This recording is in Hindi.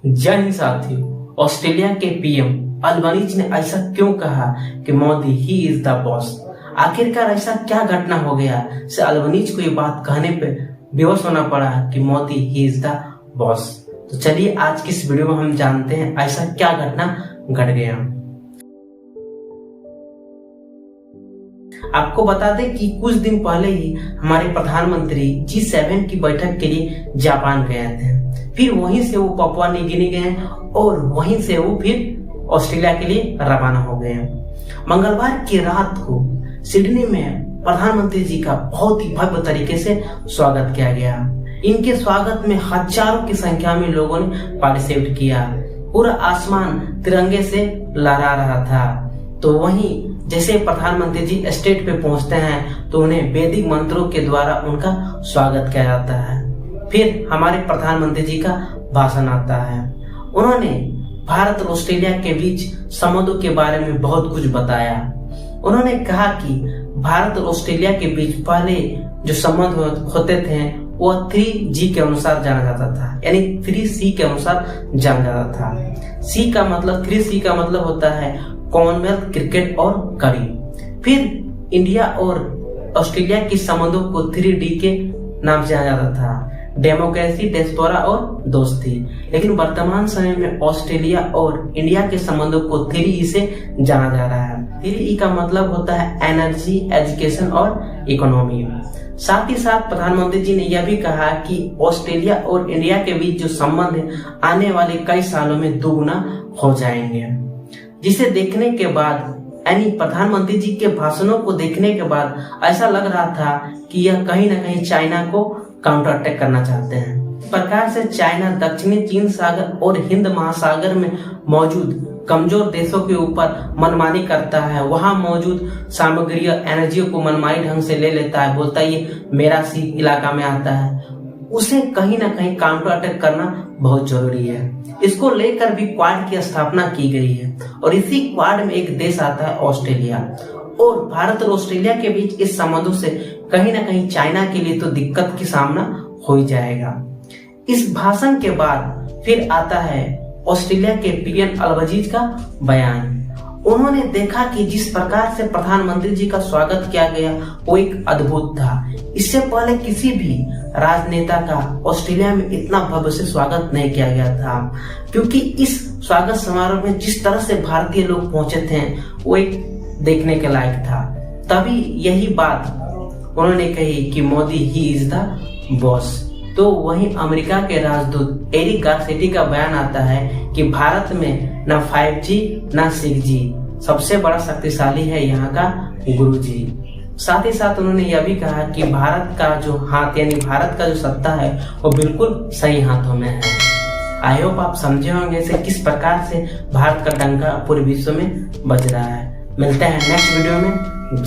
जय हिंद साथियों। ऑस्ट्रेलिया के पीएम अल्बनीज ने ऐसा क्यों कहा कि Modi he is the boss. आखिरकार ऐसा क्या घटना हो गया से अल्बनीज को ये बात कहने पे बेहोश होना पड़ा कि Modi he is the boss. तो चलिए आज की इस वीडियो में हम जानते हैं ऐसा क्या घटना घट गया। आपको बता दें कि कुछ दिन पहले ही हमारे प्रधानमंत्री G7 की बैठक के लिए जापान गए थे। फिर वहीं से वो पपुआ न्यू गिनी गए और वहीं से वो फिर ऑस्ट्रेलिया के लिए रवाना हो गए। मंगलवार की रात को सिडनी में प्रधानमंत्री जी का बहुत ही भव्य तरीके से स्वागत किया गया। इनके स्वागत में हजारों की संख्या में लोगों ने पार्टिसिपेट किया। पूरा आसमान तिरंगे से लहरा रहा था। तो वहीं जैसे प्रधानमंत्री जी स्टेट पे पहुंचते हैं तो उन्हें वैदिक मंत्रों के द्वारा उनका स्वागत किया जाता है। फिर हमारे प्रधानमंत्री जी का भाषण आता है। उन्होंने भारत और ऑस्ट्रेलिया के बीच संबंधों के बारे में बहुत कुछ बताया। उन्होंने कहा कि भारत और ऑस्ट्रेलिया के बीच पहले जो संबंध होते थे वो 3G के अनुसार जाना जाता था, यानी 3C के अनुसार जाना जाता था। C का मतलब 3C का मतलब होता है कॉमनवेल्थ, क्रिकेट और करी। फिर इंडिया और ऑस्ट्रेलिया के संबंधों को 3D के नाम से जाना जाता था, डेमोक्रेसी, डिस्पोरा और दोस्ती। लेकिन वर्तमान समय में ऑस्ट्रेलिया और इंडिया के संबंधों को 3E से जाना जा रहा है। 3E का मतलब होता है एनर्जी, एजुकेशन और इकोनॉमी। साथ ही साथ प्रधानमंत्री जी ने यह भी कहा कि ऑस्ट्रेलिया और इंडिया के बीच जो संबंध है आने वाले कई सालों में दोगुना हो जाएंगे। जिसे देखने के बाद, यानी प्रधानमंत्री जी के भाषणों को देखने के बाद ऐसा लग रहा था कि यह कहीं न कहीं चाइना को काउंटर अटैक करना चाहते हैं। इस प्रकार से चाइना दक्षिणी चीन सागर और हिंद महासागर में मौजूद कमजोर देशों के ऊपर मनमानी करता है। वहां मौजूद सामग्री और एनर्जी को मनमानी ढंग से ले लेता है, बोलता है ये मेरा सी इलाका में आता है। उसे कहीं ना कहीं काउंटर अटैक करना बहुत जरूरी है। इसको लेकर भी क्वाड की स्थापना की गई है और इसी क्वाड में एक देश आता है ऑस्ट्रेलिया। और भारत और ऑस्ट्रेलिया के बीच इस संबंधों से कहीं ना कहीं चाइना के लिए तो दिक्कत की सामना हो ही जाएगा। इस भाषण के बाद फिर आता है ऑस्ट्रेलिया के पीएम अल्बनीज का बयान। उन्होंने देखा कि जिस प्रकार से प्रधानमंत्री जी का स्वागत किया गया वो एक अद्भुत था। इससे पहले किसी भी राजनेता का ऑस्ट्रेलिया में इतना भव्य से स्वागत नहीं किया गया था, क्योंकि इस स्वागत समारोह में जिस तरह से भारतीय लोग पहुंचे थे वो एक देखने के लायक था। तभी यही बात उन्होंने कही कि Modi he is the boss. तो वहीं अमेरिका के राजदूत एरिक गारसेटी का बयान आता है कि भारत में ना 5G ना 6G, सबसे बड़ा शक्तिशाली है यहाँ का गुरुजी। साथ ही साथ उन्होंने यह भी कहा कि भारत का जो हाथ, यानी भारत का जो सत्ता है वो बिल्कुल सही हाथों में है। आई होप आप समझे होंगे से किस प्रकार से भारत का डंका पूरे विश्व में बज रहा है। मिलते हैं नेक्स्ट वीडियो में।